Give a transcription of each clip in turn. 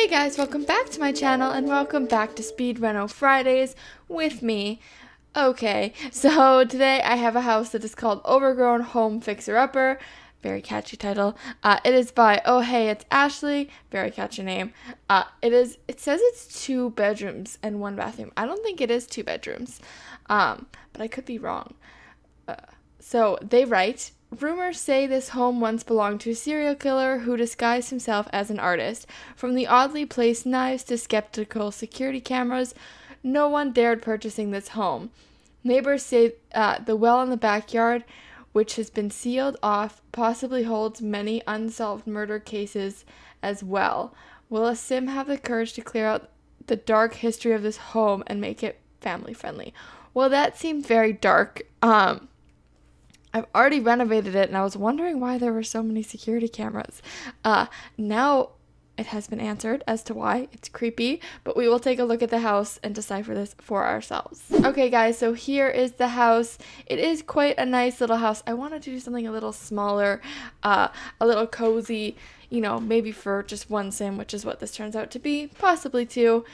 Hey guys, welcome back to my channel and welcome back to Speed Reno Fridays with me. Okay, so today I have a house that is called Overgrown Home Fixer Upper. Very catchy title. It is by Oh Hey It's Ashley. Very catchy name. It says it's 2 bedrooms and 1 bathroom. I don't think it is 2 bedrooms. But I could be wrong. So they write, rumors say this home once belonged to a serial killer who disguised himself as an artist. From the oddly placed knives to skeptical security cameras, no one dared purchasing this home. Neighbors say the well in the backyard, which has been sealed off, possibly holds many unsolved murder cases as well. Will a sim have the courage to clear out the dark history of this home and make it family friendly? Well, that seemed very dark. I've already renovated it, and I was wondering why there were so many security cameras. Now it has been answered as to why. It's creepy, but we will take a look at the house and decipher this for ourselves. Okay, guys, so here is the house. It is quite a nice little house. I wanted to do something a little smaller, a little cozy, you know, maybe for just 1 sim, which is what this turns out to be, possibly 2.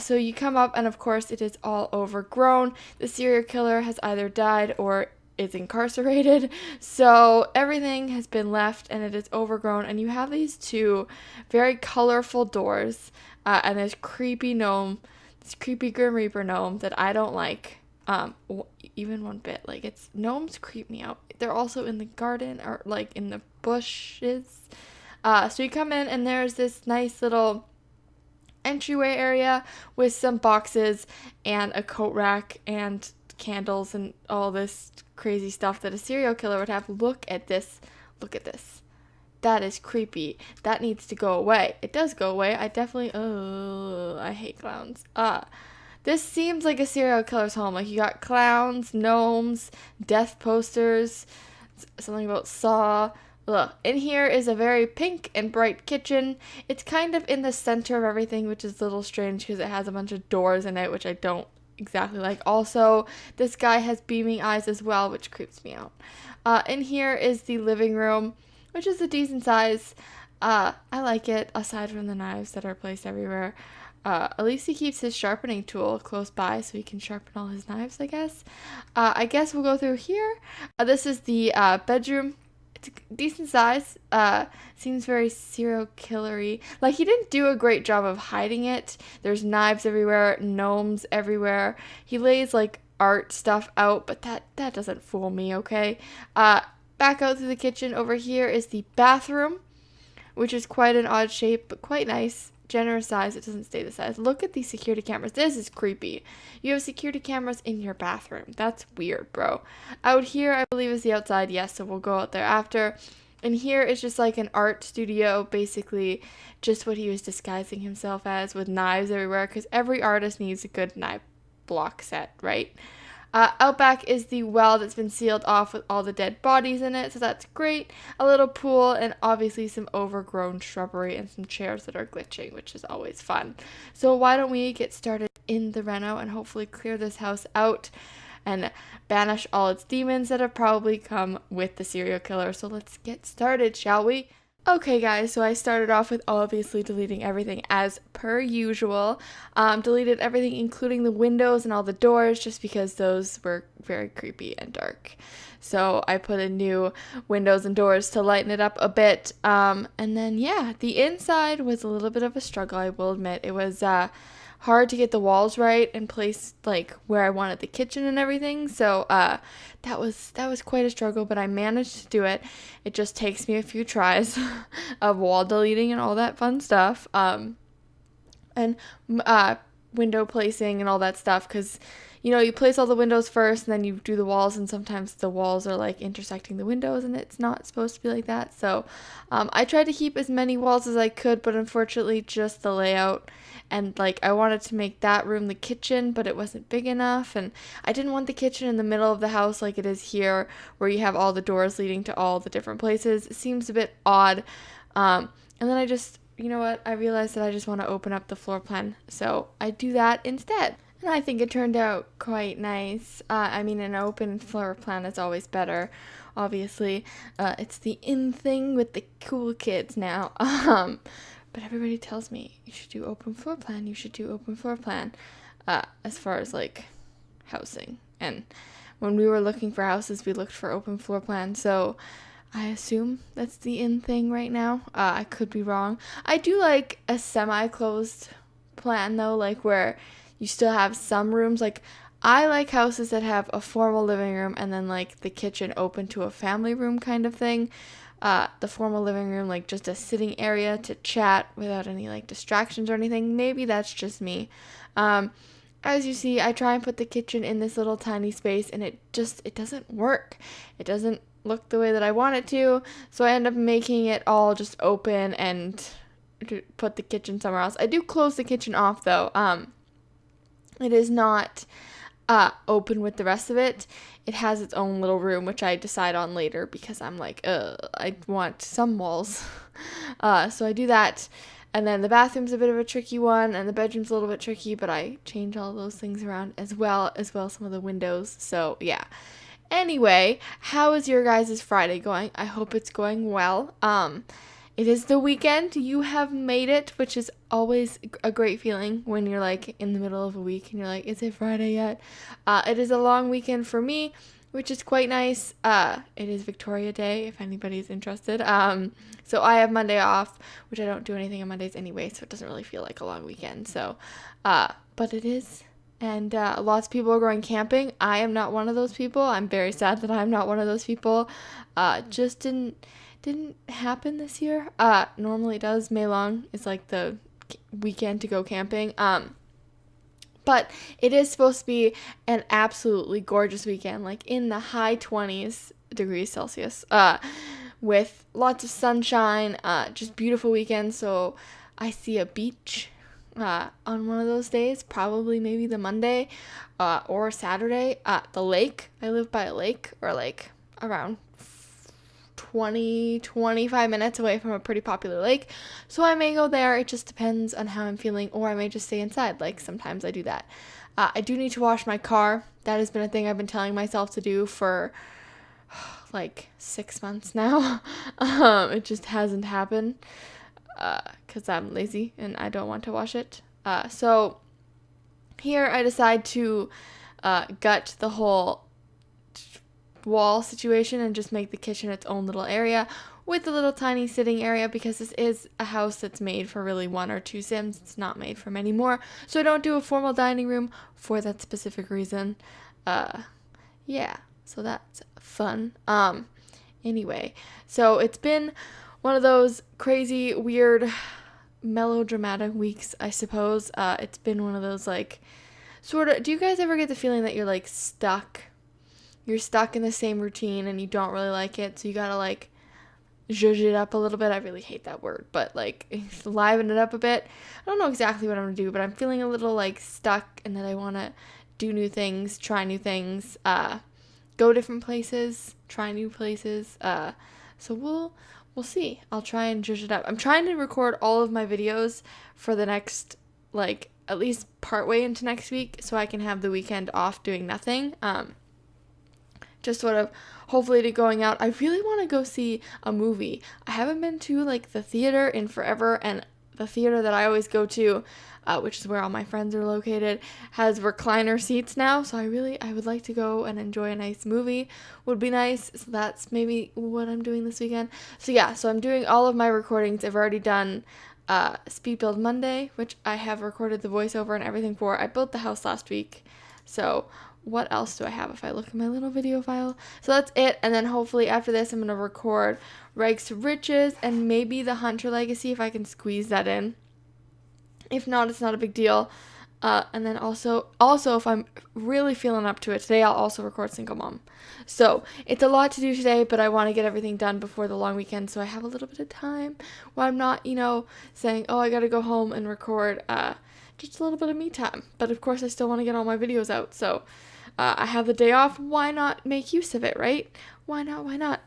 So you come up, and of course it is all overgrown. The serial killer has either died or is incarcerated, so everything has been left and it is overgrown, and you have these 2 very colorful doors, and this creepy Grim Reaper gnome that I don't like even one bit. Like, gnomes creep me out. They're also in the garden or like in the bushes. So you come in and there's this nice little entryway area with some boxes and a coat rack and candles and all this crazy stuff that a serial killer would have. Look at this. That is creepy. That needs to go away. It does go away. I hate clowns. This seems like a serial killer's home. Like, you got clowns, gnomes, death posters, something about Saw. Look, in here is a very pink and bright kitchen. It's kind of in the center of everything, which is a little strange because it has a bunch of doors in it, which I don't exactly like. Also, this guy has beaming eyes as well, which creeps me out. In here is the living room, which is a decent size. I like it, aside from the knives that are placed everywhere. At least he keeps his sharpening tool close by so he can sharpen all his knives, I guess. I guess we'll go through here. This is the bedroom. It's a decent size. Seems very serial killery. Like, he didn't do a great job of hiding it. There's knives everywhere, gnomes everywhere. He lays like art stuff out, but that doesn't fool me, okay? Back out through the kitchen. Over here is the bathroom, which is quite an odd shape, but quite nice. Generous size. It doesn't stay the size. Look at these security cameras. This is creepy. You have security cameras in your bathroom. That's weird, bro. Out here, I believe, is the outside. Yes, so we'll go out there after. And here is just like an art studio, basically just what he was disguising himself as, with knives everywhere, because every artist needs a good knife block set, right? Out back is the well that's been sealed off with all the dead bodies in it, so that's great. A little pool and obviously some overgrown shrubbery and some chairs that are glitching, which is always fun. So why don't we get started in the reno and hopefully clear this house out and banish all its demons that have probably come with the serial killer. So let's get started, shall we? Okay, guys, so I started off with obviously deleting everything as per usual. Deleted everything including the windows and all the doors just because those were very creepy and dark. So I put in new windows and doors to lighten it up a bit. And then, yeah, the inside was a little bit of a struggle, I will admit. It was hard to get the walls right and place like where I wanted the kitchen and everything. So that was quite a struggle, but I managed to do it. It just takes me a few tries of wall deleting and all that fun stuff. And window placing and all that stuff, because you know, you place all the windows first and then you do the walls, and sometimes the walls are like intersecting the windows and it's not supposed to be like that. So I tried to keep as many walls as I could, but unfortunately just the layout, and like I wanted to make that room the kitchen, but it wasn't big enough, and I didn't want the kitchen in the middle of the house like it is here where you have all the doors leading to all the different places. It seems a bit odd. And then I just, you know what, I realized that I just want to open up the floor plan, so I do that instead. And I think it turned out quite nice. I mean, an open floor plan is always better, obviously. It's the in thing with the cool kids now. But everybody tells me you should do open floor plan. You should do open floor plan, as far as like housing. And when we were looking for houses, we looked for open floor plan. So I assume that's the in thing right now. I could be wrong. I do like a semi-closed plan though, like where you still have some rooms. Like I like houses that have a formal living room and then like the kitchen open to a family room kind of thing. The formal living room, like just a sitting area to chat without any like distractions or anything. Maybe that's just me. As you see, I try and put the kitchen in this little tiny space and it doesn't work. It doesn't look the way that I want it to. So I end up making it all just open and to put the kitchen somewhere else. I do close the kitchen off though. It is not open with the rest of it. It has its own little room, which I decide on later because I'm like, I want some walls. So I do that. And then the bathroom's a bit of a tricky one, and the bedroom's a little bit tricky, but I change all those things around as well some of the windows. So yeah. Anyway, how is your guys' Friday going? I hope it's going well. It is the weekend. You have made it, which is always a great feeling when you're like in the middle of a week and you're like, is it Friday yet? It is a long weekend for me, which is quite nice. It is Victoria Day, if anybody's interested. So I have Monday off, which I don't do anything on Mondays anyway, so it doesn't really feel like a long weekend. So, but it is. And lots of people are going camping. I am not one of those people. I'm very sad that I'm not one of those people. Just didn't happen this year. Normally it does. May Long is like the weekend to go camping. But it is supposed to be an absolutely gorgeous weekend, like in the high 20s degrees Celsius, with lots of sunshine, just beautiful weekend. So I see a beach on one of those days, probably maybe the Monday or Saturday. The lake, I live by a lake, or like around 25 minutes away from a pretty popular lake, so I may go there. It just depends on how I'm feeling, or I may just stay inside. Like sometimes I do that. I do need to wash my car. That has been a thing I've been telling myself to do for like 6 months now. It just hasn't happened because I'm lazy and I don't want to wash it. So here I decide to gut the whole wall situation and just make the kitchen its own little area with a little tiny sitting area, because this is a house that's made for really 1 or 2 Sims. It's not made for many more. So I don't do a formal dining room for that specific reason. Yeah, so that's fun. Anyway, so it's been one of those crazy, weird, melodramatic weeks, I suppose. It's been one of those like sort of, do you guys ever get the feeling that you're like stuck? You're stuck in the same routine and you don't really like it, so you gotta like zhuzh it up a little bit. I really hate that word, but like liven it up a bit. I don't know exactly what I'm gonna do, but I'm feeling a little like stuck, and that I want to do new things, try new things, go different places, try new places. So we'll see. I'll try and zhuzh it up. I'm trying to record all of my videos for the next, like, at least partway into next week, so I can have the weekend off doing nothing. Just sort of hopefully to going out. I really want to go see a movie. I haven't been to like the theater in forever, and the theater that I always go to, which is where all my friends are located, has recliner seats now. So I would like to go and enjoy a nice movie. Would be nice. So that's maybe what I'm doing this weekend. So yeah, so I'm doing all of my recordings. I've already done Speed Build Monday, which I have recorded the voiceover and everything for. I built the house last week. So what else do I have if I look at my little video file? So that's it. And then hopefully after this, I'm going to record Rags to Riches and maybe the Hunter Legacy if I can squeeze that in. If not, it's not a big deal. And then also if I'm really feeling up to it today, I'll also record Single Mom. So it's a lot to do today, but I want to get everything done before the long weekend, so I have a little bit of time where I'm not, saying, oh, I got to go home and record just a little bit of me time. But of course, I still want to get all my videos out, so I have the day off. Why not make use of it, right? Why not?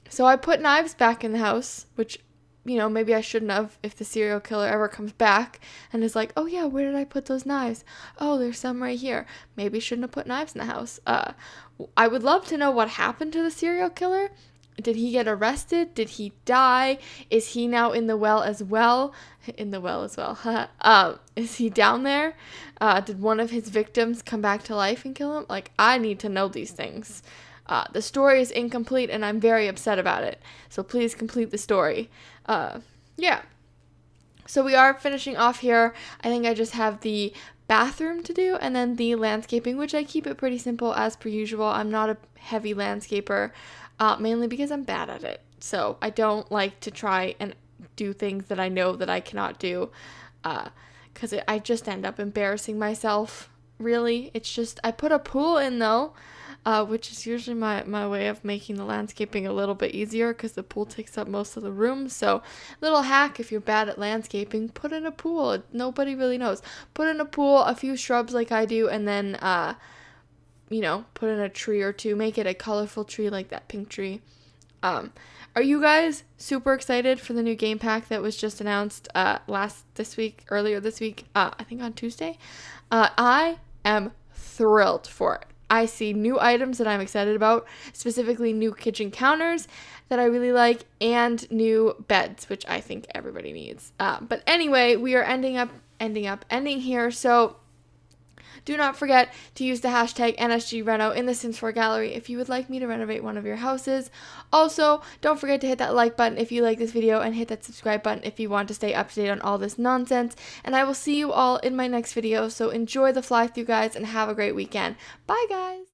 So I put knives back in the house, which, maybe I shouldn't have if the serial killer ever comes back and is like, oh yeah, where did I put those knives? Oh, there's some right here. Maybe shouldn't have put knives in the house. I would love to know what happened to the serial killer. Did he get arrested? Did he die? Is he now in the well as well? In the well as well. Is he down there? Did one of his victims come back to life and kill him? Like, I need to know these things. The story is incomplete, and I'm very upset about it. So please complete the story. Yeah. So we are finishing off here. I think I just have the bathroom to do and then the landscaping, which I keep it pretty simple as per usual. I'm not a heavy landscaper, mainly because I'm bad at it. So I don't like to try and do things that I know that I cannot do, because I just end up embarrassing myself, really. It's just, I put a pool in though, which is usually my way of making the landscaping a little bit easier because the pool takes up most of the room. So, little hack, if you're bad at landscaping, put in a pool. Nobody really knows. Put in a pool, a few shrubs like I do, and then, put in a tree or two. Make it a colorful tree like that pink tree. Are you guys super excited for the new game pack that was just announced earlier this week, I think on Tuesday? I am thrilled for it. I see new items that I'm excited about, specifically new kitchen counters that I really like, and new beds, which I think everybody needs. But anyway, we are ending here. So do not forget to use the hashtag NSGReno in the Sims 4 gallery if you would like me to renovate one of your houses. Also, don't forget to hit that like button if you like this video and hit that subscribe button if you want to stay up to date on all this nonsense. And I will see you all in my next video. So enjoy the fly through, guys, and have a great weekend. Bye, guys.